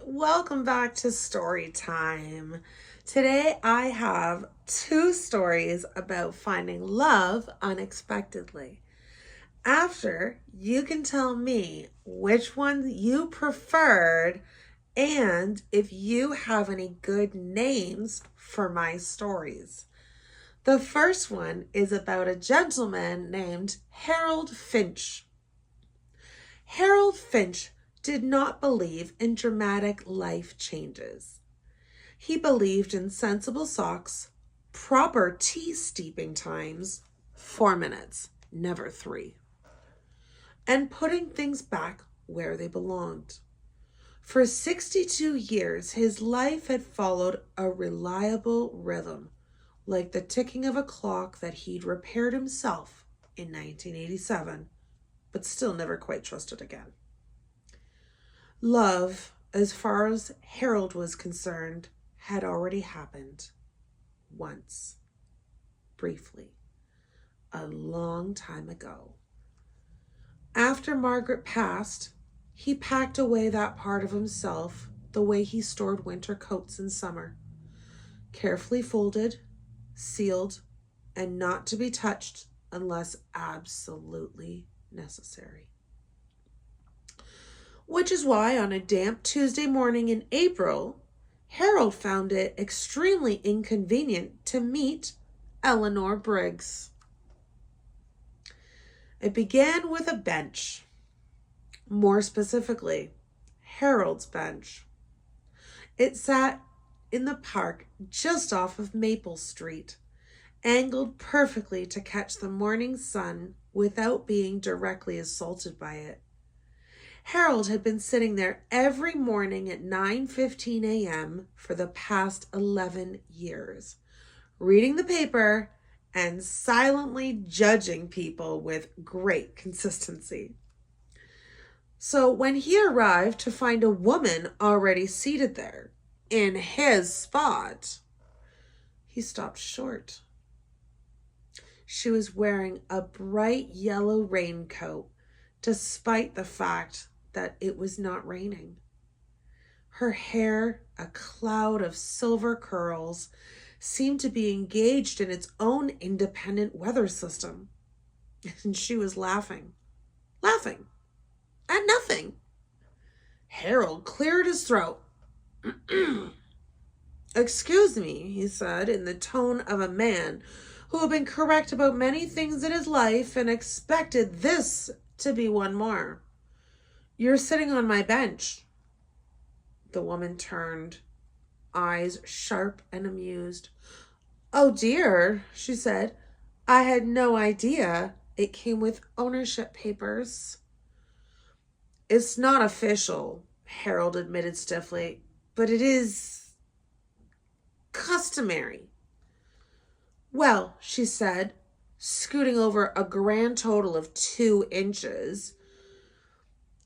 welcome back to Story Time. Today I have two stories about finding love unexpectedly. After, you can tell me which one you preferred and if you have any good names for my stories. The first one is about a gentleman named Harold Finch. Harold Finch did not believe in dramatic life changes. He believed in sensible socks, proper tea steeping times, 4 minutes, never 3, and putting things back where they belonged. For 62 years, his life had followed a reliable rhythm, like the ticking of a clock that he'd repaired himself in 1987, but still never quite trusted again. Love, as far as Harold was concerned, had already happened once, briefly, a long time ago. After Margaret passed, he packed away that part of himself the way he stored winter coats in summer, carefully folded, sealed, and not to be touched unless absolutely necessary. Which is why on a damp Tuesday morning in April, Harold found it extremely inconvenient to meet Eleanor Briggs. It began with a bench. More specifically, Harold's bench. It sat in the park just off of Maple Street, angled perfectly to catch the morning sun without being directly assaulted by it. Harold had been sitting there every morning at 9:15 a.m. for the past 11 years, reading the paper and silently judging people with great consistency. So when he arrived to find a woman already seated there, in his spot, he stopped short. She was wearing a bright yellow raincoat, despite the fact that it was not raining. Her hair, a cloud of silver curls, seemed to be engaged in its own independent weather system. And she was laughing at nothing. Harold cleared his throat. "Excuse me," he said, in the tone of a man who had been correct about many things in his life and expected this to be one more. "You're sitting on my bench." The woman turned, eyes sharp and amused. "Oh dear," she said. "I had no idea it came with ownership papers." "It's not official," Harold admitted stiffly, "but it is customary." "Well," she said, scooting over a grand total of 2 inches,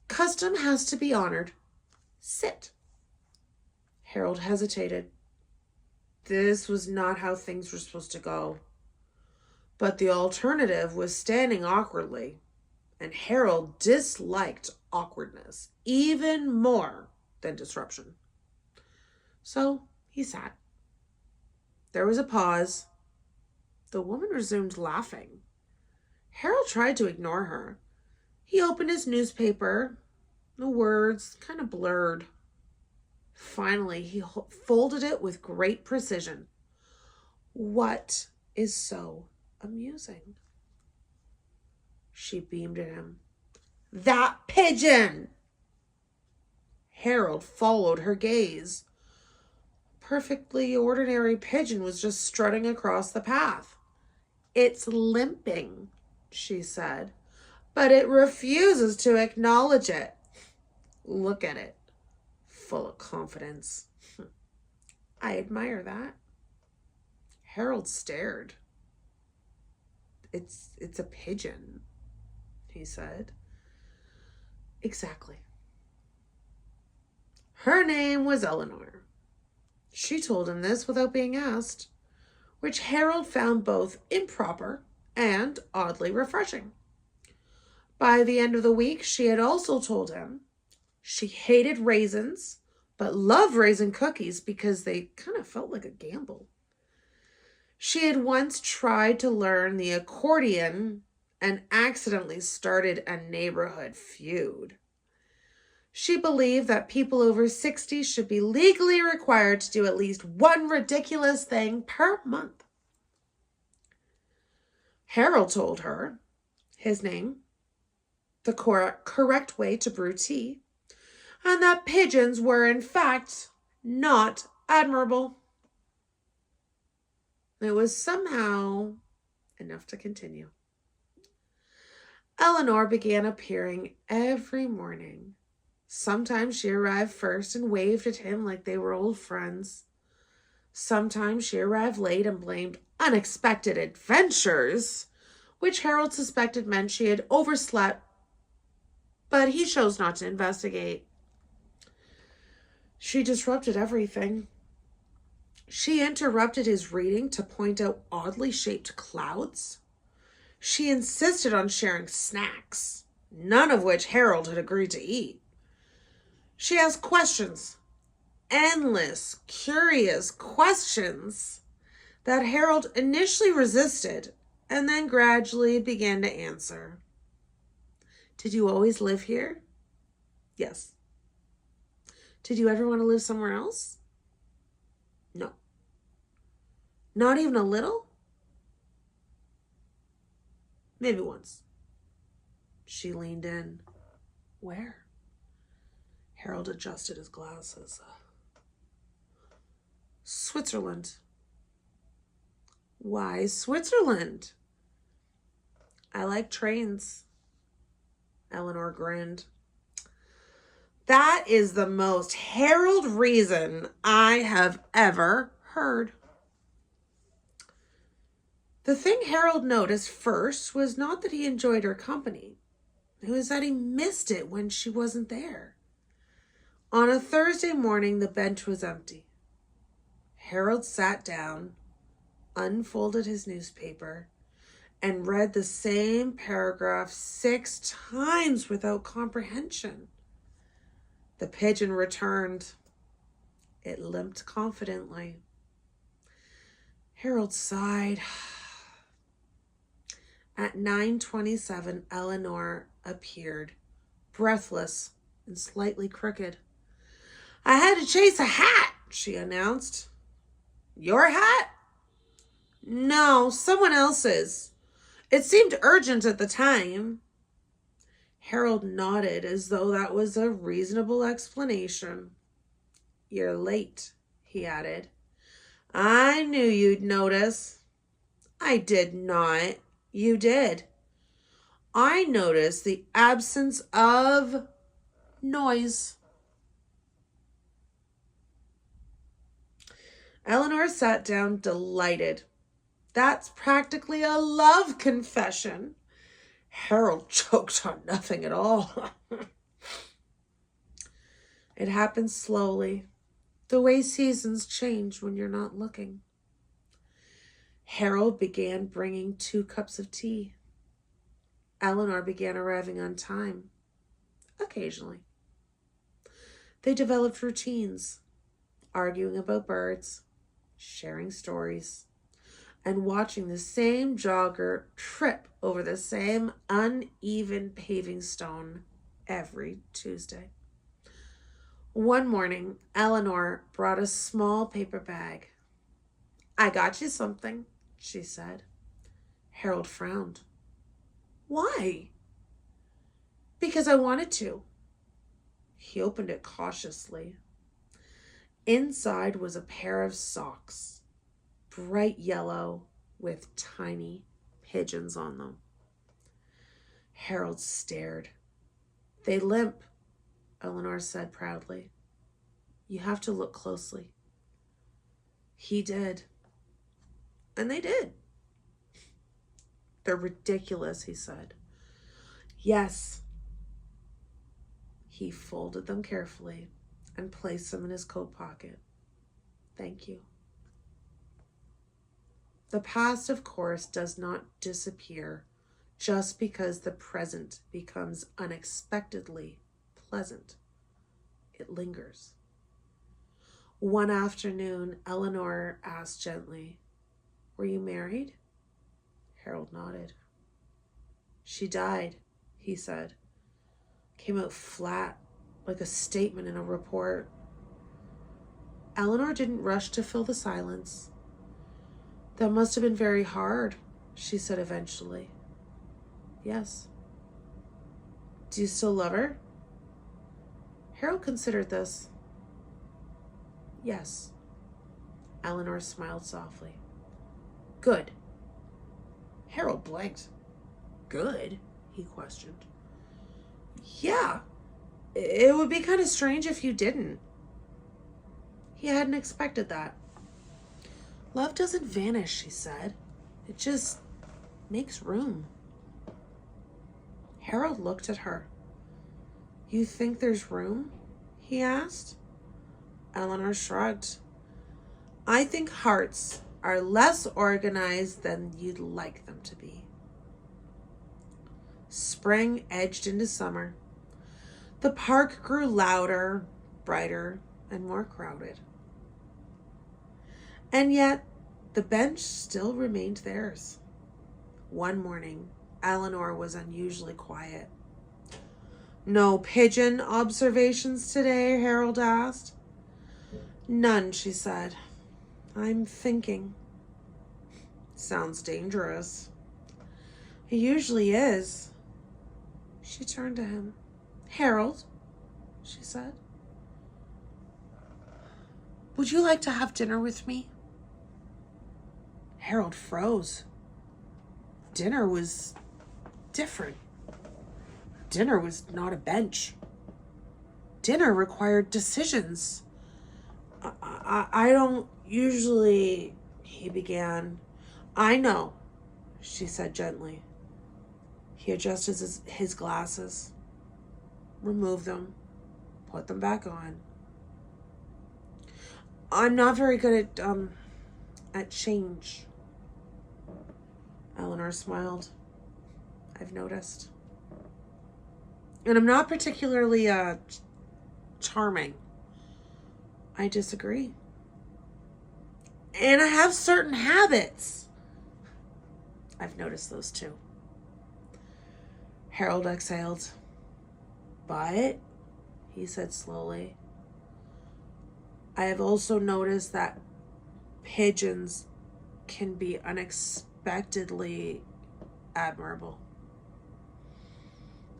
"custom has to be honored. Sit." Harold hesitated. This was not how things were supposed to go. But the alternative was standing awkwardly, and Harold disliked awkwardness even more than disruption. So he sat. There was a pause. The woman resumed laughing. Harold tried to ignore her. He opened his newspaper. The words kind of blurred. Finally, he folded it with great precision. "What is so amusing?" She beamed at him. "That pigeon!" Harold followed her gaze. A perfectly ordinary pigeon was just strutting across the path. "It's limping," she said, "but it refuses to acknowledge it. Look at it, full of confidence. I admire that." Harold stared. It's a pigeon," he said. "Exactly." Her name was Eleanor. She told him this without being asked, which Harold found both improper and oddly refreshing. By the end of the week, she had also told him she hated raisins, but loved raising cookies because they kind of felt like a gamble. She had once tried to learn the accordion and accidentally started a neighborhood feud. She believed that people over 60 should be legally required to do at least one ridiculous thing per month. Harold told her his name, the correct way to brew tea, and that pigeons were in fact not admirable. It was somehow enough to continue. Eleanor began appearing every morning. Sometimes she arrived first and waved at him like they were old friends. Sometimes she arrived late and blamed unexpected adventures, which Harold suspected meant she had overslept, but he chose not to investigate. She disrupted everything. She interrupted his reading to point out oddly shaped clouds. She insisted on sharing snacks, none of which Harold had agreed to eat. She asked questions, endless, curious questions that Harold initially resisted and then gradually began to answer. Did you always live here? Yes. Did you ever want to live somewhere else? No. Not even a little? Maybe once. She leaned in. Where? Harold adjusted his glasses. Switzerland. Why Switzerland? I like trains. Eleanor grinned. That is the most Harold reason I have ever heard. The thing Harold noticed first was not that he enjoyed her company. It was that he missed it when she wasn't there. On a Thursday morning, the bench was empty. Harold sat down, unfolded his newspaper, and read the same paragraph 6 times without comprehension. The pigeon returned. It limped confidently. Harold sighed. At 9:27, Eleanor appeared, breathless and slightly crooked. I had to chase a hat, she announced. Your hat? No, someone else's. It seemed urgent at the time. Harold nodded as though that was a reasonable explanation. You're late, he added. I knew you'd notice. I did not. You did. I noticed the absence of noise. Eleanor sat down, delighted. That's practically a love confession. Harold choked on nothing at all. It happened slowly, the way seasons change when you're not looking. Harold began bringing 2 cups of tea. Eleanor began arriving on time, occasionally. They developed routines, arguing about birds, sharing stories, and watching the same jogger trip over the same uneven paving stone every Tuesday. One morning, Eleanor brought a small paper bag. I got you something, she said. Harold frowned. Why? Because I wanted to. He opened it cautiously. Inside was a pair of socks, bright yellow with tiny pigeons on them. Harold stared. They limp, Eleanor said proudly. You have to look closely. He did. And they did. They're ridiculous, he said. Yes. He folded them carefully and placed them in his coat pocket. Thank you. The past, of course, does not disappear just because the present becomes unexpectedly pleasant. It lingers. One afternoon, Eleanor asked gently, "Were you married?" Harold nodded. "She died," he said. Came out flat, like a statement in a report. Eleanor didn't rush to fill the silence. "That must have been very hard," she said eventually. "Yes." "Do you still love her?" Harold considered this. "Yes." Eleanor smiled softly. "Good." Harold blinked. "Good?" he questioned. "Yeah. It would be kind of strange if you didn't." He hadn't expected that. "Love doesn't vanish," she said. "It just makes room." Harold looked at her. "You think there's room?" he asked. Eleanor shrugged. "I think hearts are less organized than you'd like them to be." Spring edged into summer. The park grew louder, brighter, and more crowded. And yet, the bench still remained theirs. One morning, Eleanor was unusually quiet. "No pigeon observations today?" Harold asked. "None," she said. "I'm thinking." "Sounds dangerous." "It usually is." She turned to him. "Harold," she said, "would you like to have dinner with me?" Harold froze. Dinner was different. Dinner was not a bench. Dinner required decisions. I don't usually," he began. "I know," she said gently. He adjusted his glasses, removed them, put them back on. "I'm not very good at change." Eleanor smiled. "I've noticed. And I'm not particularly charming." "I disagree." "And I have certain habits." "I've noticed those too." Harold exhaled. "But," he said slowly, "I have also noticed that pigeons can be unexpectedly admirable."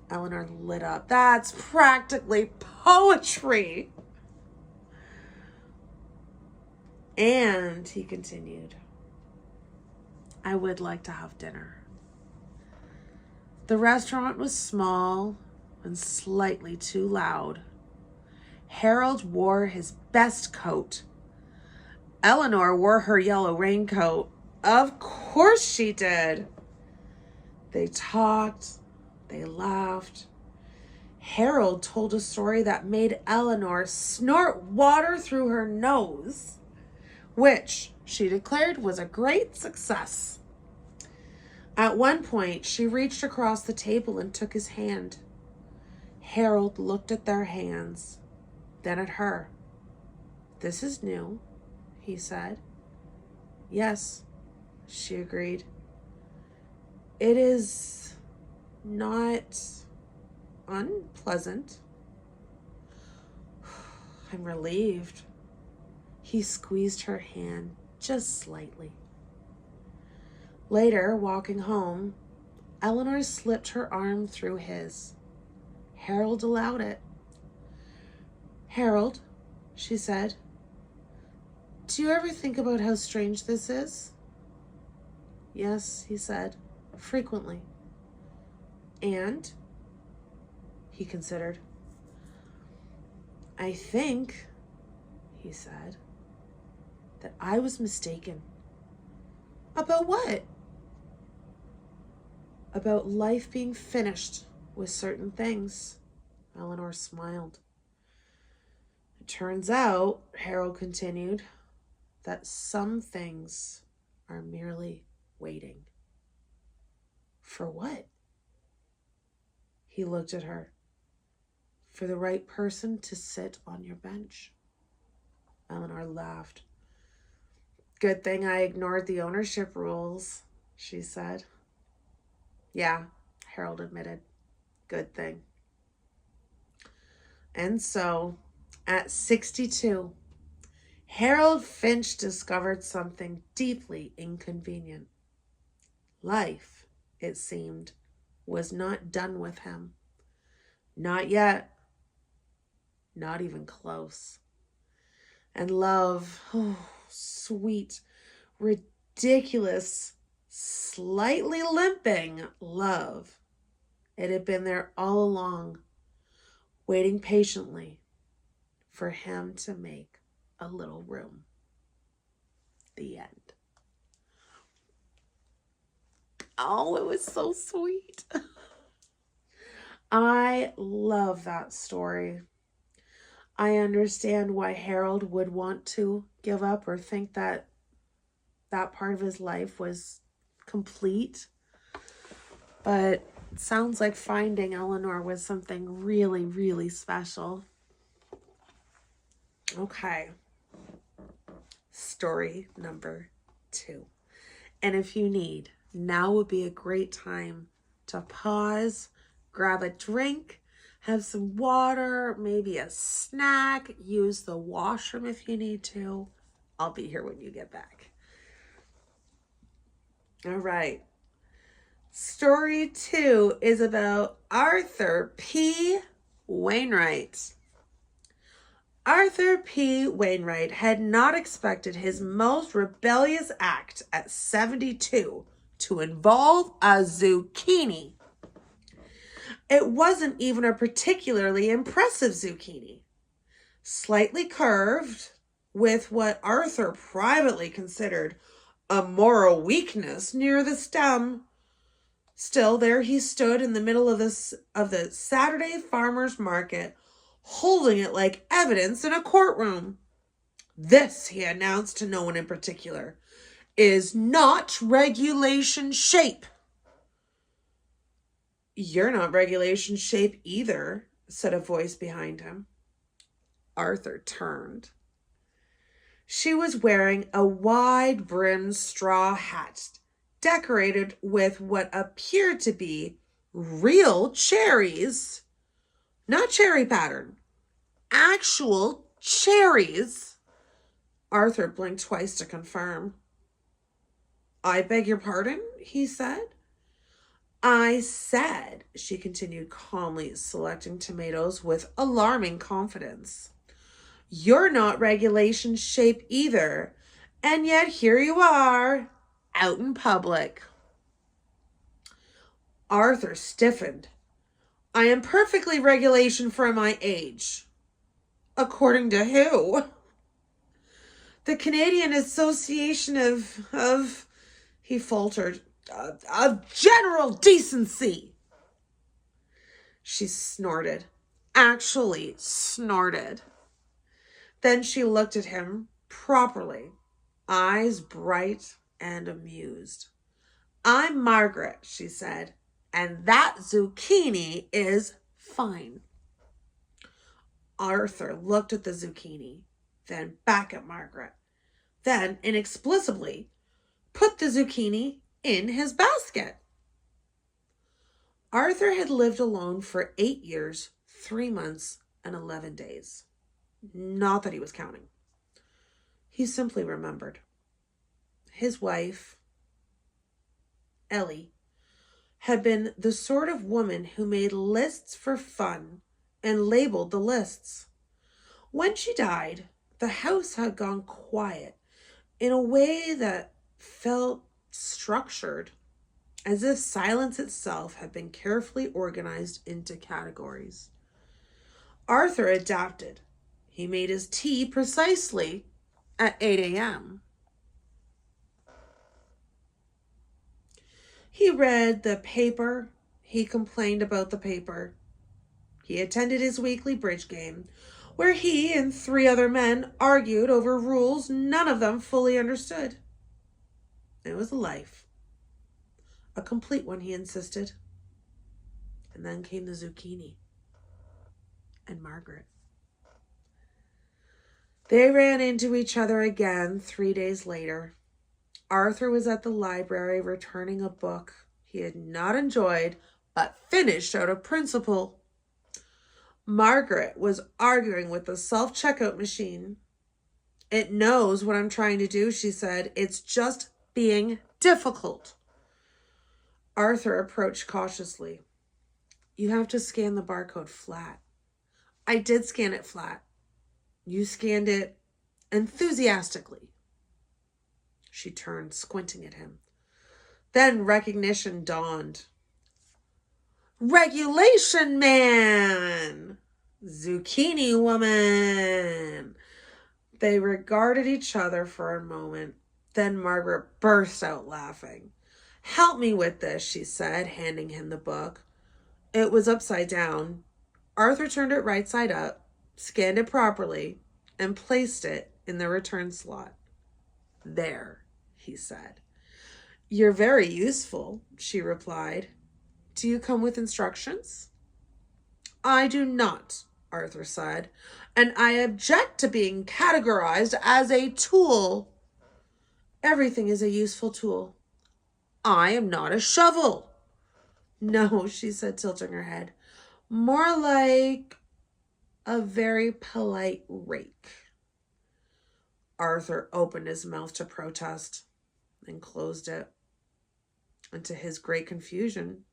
Eleanor lit up. "That's practically poetry." "And," he continued, "I would like to have dinner." The restaurant was small and slightly too loud. Harold wore his best coat. Eleanor wore her yellow raincoat. Of course she did. They talked. They laughed. Harold told a story that made Eleanor snort water through her nose, which she declared was a great success. At one point, she reached across the table and took his hand. Harold looked at their hands, then at her. "This is new," he said. "Yes," she agreed. "It is not unpleasant." "I'm relieved." He squeezed her hand just slightly. Later, walking home, Eleanor slipped her arm through his. Harold allowed it. "Harold," she said, "do you ever think about how strange this is?" "Yes," he said, "frequently." "And?" He considered. "I think," he said, "that I was mistaken." "About what?" "About life being finished with certain things." Eleanor smiled. "It turns out," Harold continued, "that some things are merely waiting." "For what?" He looked at her. "For the right person to sit on your bench." Eleanor laughed. Good thing I ignored the ownership rules, she said. Yeah, Harold admitted. Good thing. And so, at 62, Harold Finch discovered something deeply inconvenient. Life, it seemed, was not done with him. Not yet. Not even close. And love, oh, sweet, ridiculous, slightly limping love. It had been there all along, waiting patiently for him to make a little room. The end. Oh, it was so sweet. I love that story. I understand why Harold would want to give up or think that that part of his life was complete. But it sounds like finding Eleanor was something really, really special. Okay. Story number 2. And if you need, now would be a great time to pause, grab a drink, have some water, maybe a snack, use the washroom if you need to. I'll be here when you get back. All right. Story 2 is about Arthur P. Wainwright. Arthur P. Wainwright had not expected his most rebellious act at 72 to involve a zucchini. It wasn't even a particularly impressive zucchini. Slightly curved, with what Arthur privately considered a moral weakness near the stem. Still, there he stood in the middle of the Saturday farmers market, holding it like evidence in a courtroom. This, he announced to no one in particular, is not regulation shape. You're not regulation shape either, said a voice behind him. Arthur turned. She was wearing a wide-brimmed straw hat, decorated with what appeared to be real cherries. Not cherry pattern. Actual cherries. Arthur blinked twice to confirm. I beg your pardon, he said. I said, she continued calmly, selecting tomatoes with alarming confidence. You're not regulation shape either, and yet here you are, out in public. Arthur stiffened. I am perfectly regulation for my age. According to who? The Canadian Association of he faltered, of general decency. She snorted. Actually snorted. Then she looked at him properly, eyes bright and amused. I'm Margaret, she said, and that zucchini is fine. Arthur looked at the zucchini, then back at Margaret, then inexplicably put the zucchini in his basket. Arthur had lived alone for 8 years, 3 months, and 11 days. Not that he was counting. He simply remembered. His wife, Ellie, had been the sort of woman who made lists for fun and labeled the lists. When she died, the house had gone quiet in a way that felt structured, as if silence itself had been carefully organized into categories. Arthur adapted. He made his tea precisely at 8 a.m. He read the paper. He complained about the paper. He attended his weekly bridge game, where he and 3 other men argued over rules none of them fully understood. It was a life. A complete one, he insisted. And then came the zucchini. And Margaret. They ran into each other again 3 days later. Arthur was at the library returning a book he had not enjoyed but finished out of principle. Margaret was arguing with the self-checkout machine. It knows what I'm trying to do, she said. It's just being difficult. Arthur approached cautiously. You have to scan the barcode flat. I did scan it flat. You scanned it enthusiastically. She turned, squinting at him. Then recognition dawned. Regulation man! Zucchini woman! They regarded each other for a moment. Then Margaret burst out laughing. Help me with this, she said, handing him the book. It was upside down. Arthur turned it right side up, scanned it properly, and placed it in the return slot. There, he said. You're very useful, she replied. Do you come with instructions? I do not, Arthur said, and I object to being categorized as a tool. Everything is a useful tool. I am not a shovel. No, she said, tilting her head. More like a very polite rake. Arthur opened his mouth to protest and closed it. And to his great confusion,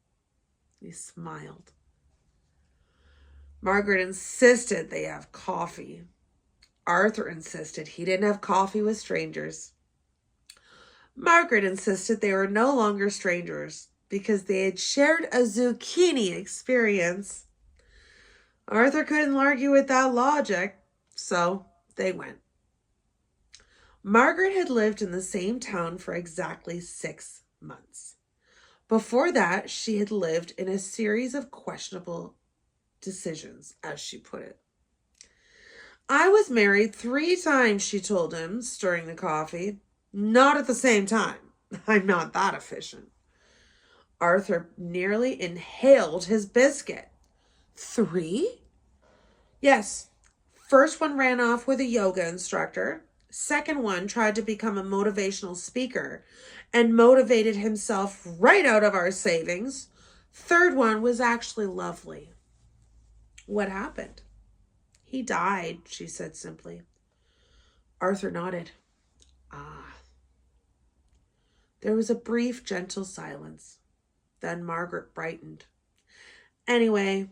he smiled. Margaret insisted they have coffee. Arthur insisted he didn't have coffee with strangers. Margaret insisted they were no longer strangers because they had shared a zucchini experience. Arthur couldn't argue with that logic, so they went. Margaret had lived in the same town for exactly 6 months. Before that, she had lived in a series of questionable decisions, as she put it. I was married 3 times, she told him, stirring the coffee. Not at the same time. I'm not that efficient. Arthur nearly inhaled his biscuit. 3? Yes. First one ran off with a yoga instructor. Second one tried to become a motivational speaker and motivated himself right out of our savings. Third one was actually lovely. What happened? He died, she said simply. Arthur nodded. Ah. There was a brief, gentle silence. Then Margaret brightened. Anyway,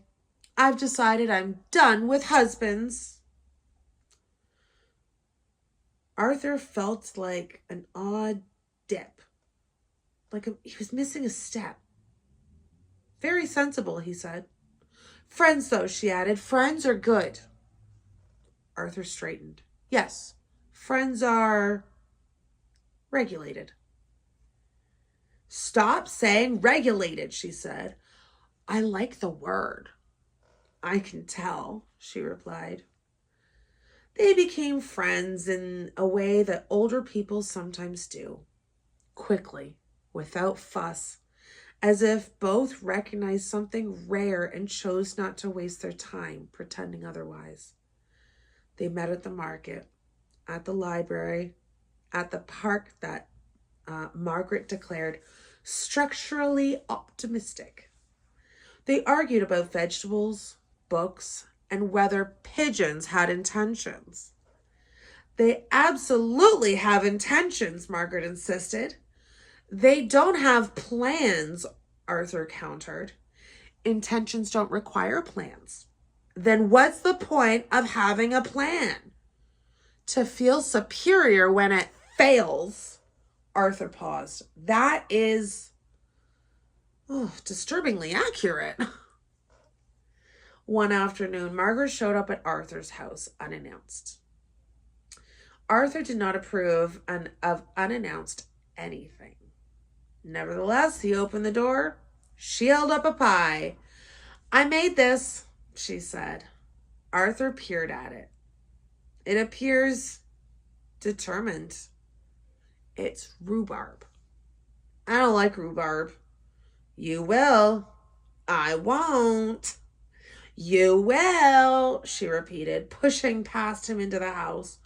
I've decided I'm done with husbands. Arthur felt like an odd dip. He was missing a step. Very sensible, he said. Friends, though, she added. Friends are good. Arthur straightened. Yes, friends are regulated. Stop saying regulated, she said. I like the word. I can tell, she replied. They became friends in a way that older people sometimes do. Quickly, without fuss, as if both recognized something rare and chose not to waste their time pretending otherwise. They met at the market, at the library, at the park that Margaret declared structurally optimistic. They argued about vegetables, books, and whether pigeons had intentions. They absolutely have intentions, Margaret insisted. They don't have plans, Arthur countered. Intentions don't require plans. Then what's the point of having a plan? To feel superior when it fails. Arthur paused. That is disturbingly accurate. One afternoon, Margaret showed up at Arthur's house unannounced. Arthur did not approve of unannounced anything. Nevertheless, he opened the door. She held up a pie. I made this, she said. Arthur peered at it. It appears determined. It's rhubarb. I don't like rhubarb. You will. I won't. You will, she repeated, pushing past him into the house.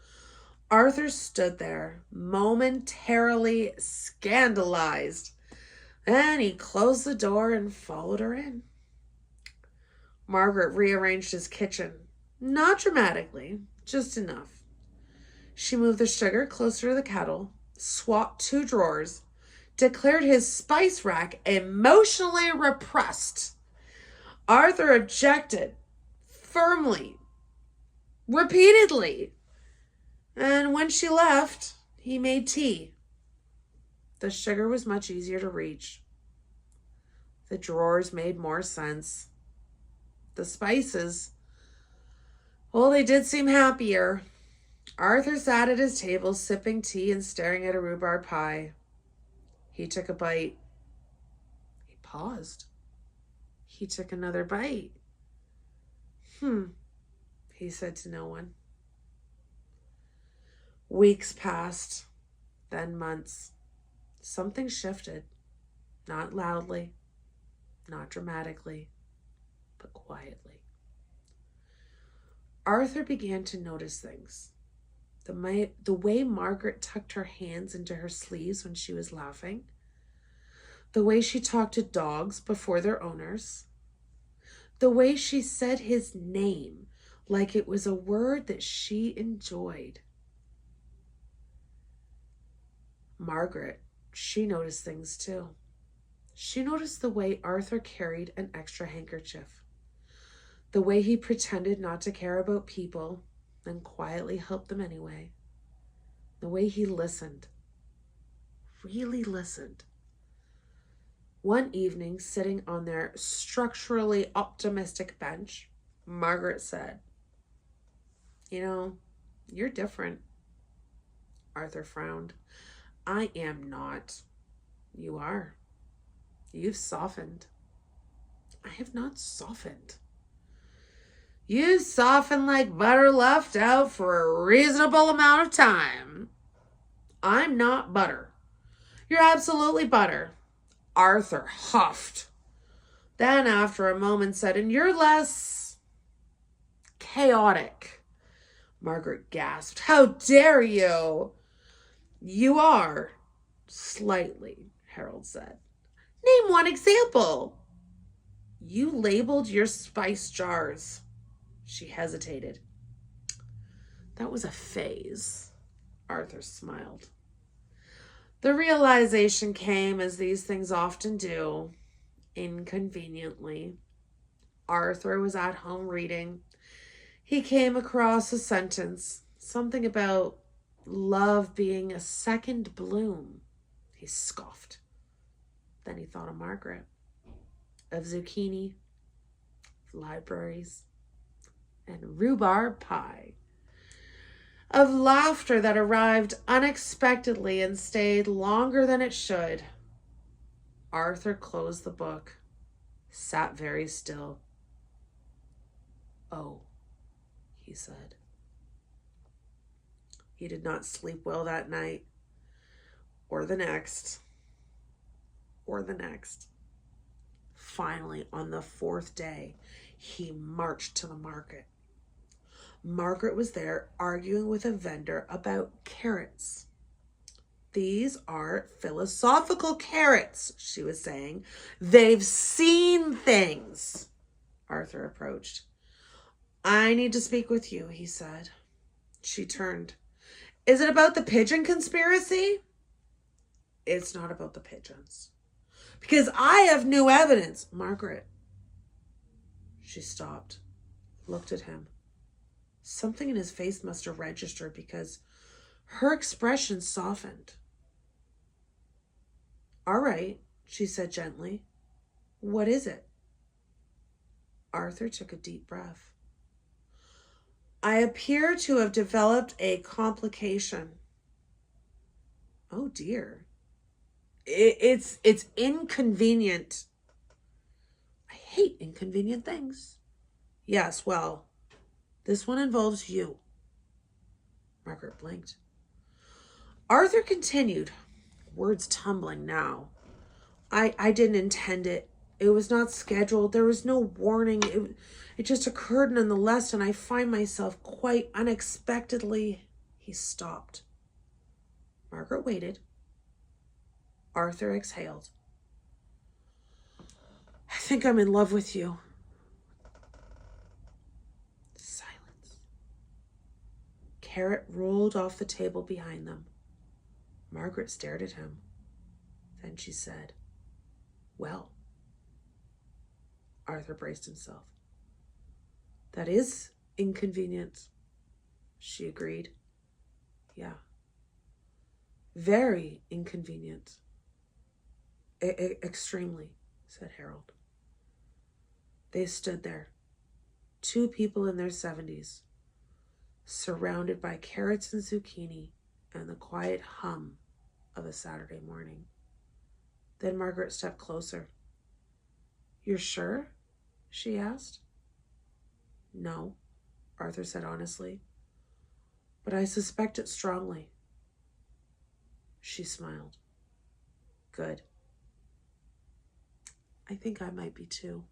Arthur stood there, momentarily scandalized. Then he closed the door and followed her in. Margaret rearranged his kitchen. Not dramatically, just enough. She moved the sugar closer to the kettle, swapped 2 drawers, declared his spice rack emotionally repressed. Arthur objected firmly, repeatedly. And when she left, he made tea. The sugar was much easier to reach. The drawers made more sense. The spices, well, they did seem happier. Arthur sat at his table, sipping tea and staring at a rhubarb pie. He took a bite. He paused. He took another bite. He said to no one. Weeks passed, then months. Something shifted. Not loudly, not dramatically, but quietly. Arthur began to notice things. The way Margaret tucked her hands into her sleeves when she was laughing. The way she talked to dogs before their owners. The way she said his name like it was a word that she enjoyed. Margaret, she noticed things too. She noticed the way Arthur carried an extra handkerchief. The way he pretended not to care about people and quietly helped them anyway. The way he listened. Really listened. One evening, sitting on their structurally optimistic bench, Margaret said, "You know, you're different." Arthur frowned. "I am not." "You are. You've softened." "I have not softened." "You soften like butter left out for a reasonable amount of time." "I'm not butter." "You're absolutely butter." Arthur huffed. Then, after a moment, said, "And you're less chaotic." Margaret gasped. "How dare you?" "You are, slightly," Harold said. "Name one example." "You labeled your spice jars." She hesitated. "That was a phase." Arthur smiled. The realization came, as these things often do, inconveniently. Arthur was at home reading. He came across a sentence, something about love being a second bloom. He scoffed. Then he thought of Margaret, of zucchini, libraries, and rhubarb pie, of laughter that arrived unexpectedly and stayed longer than it should. Arthur closed the book, sat very still. "Oh," he said. He did not sleep well that night, or the next, or the next. Finally, on the 4th day, he marched to the market. Margaret was there arguing with a vendor about carrots. "These are philosophical carrots," she was saying. "They've seen things." Arthur approached. "I need to speak with you," he said. She turned. "Is it about the pigeon conspiracy?" "It's not about the pigeons." "Because I have new evidence." "Margaret." She stopped, looked at him. Something in his face must have registered, because her expression softened. "All right," she said gently. "What is it?" Arthur took a deep breath. "I appear to have developed a complication." "Oh dear." It's inconvenient." "I hate inconvenient things." "Yes, well, this one involves you." Margaret blinked. Arthur continued, words tumbling now. I didn't intend it. It was not scheduled. There was no warning. It just occurred nonetheless, and I find myself quite unexpectedly He stopped. Margaret waited. Arthur exhaled. I think I'm in love with you. Silence. Carrot rolled off the table behind them. Margaret stared at him. Then she said, well. Arthur braced himself. That is inconvenient, she agreed. Yeah. Very inconvenient. Extremely, said Harold. They stood there, two people in their 70s, surrounded by carrots and zucchini and the quiet hum of a Saturday morning. Then Margaret stepped closer. You're sure? She asked. No, Arthur said honestly, but I suspect it strongly. She smiled. Good. I think I might be too.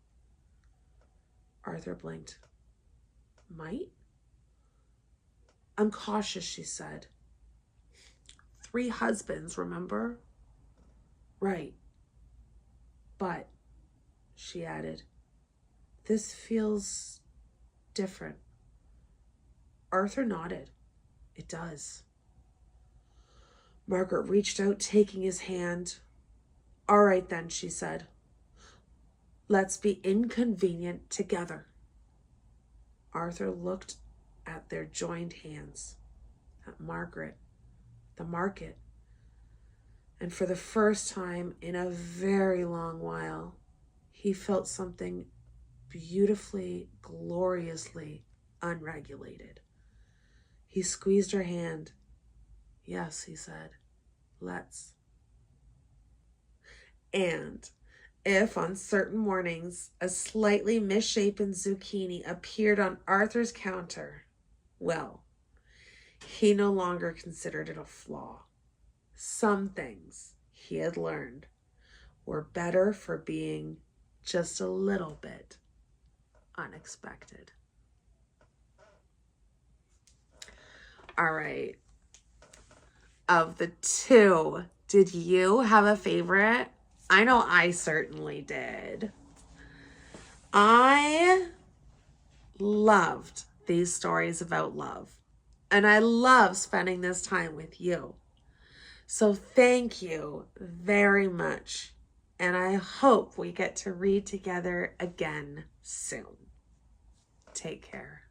Arthur blinked. Might? I'm cautious, she said. 3 husbands, remember? Right. But, she added, this feels different. Arthur nodded. It does. Margaret reached out, taking his hand. All right then, she said. Let's be inconvenient together. Arthur looked at their joined hands, at Margaret, the market, and for the first time in a very long while, he felt something beautifully, gloriously unregulated. He squeezed her hand. Yes, he said, let's. And if on certain mornings a slightly misshapen zucchini appeared on Arthur's counter, well, he no longer considered it a flaw. Some things, he had learned, were better for being just a little bit unexpected. All right. Of the 2, did you have a favorite? I know I certainly did. I loved these stories about love, and I love spending this time with you. So thank you very much, and I hope we get to read together again soon. Take care.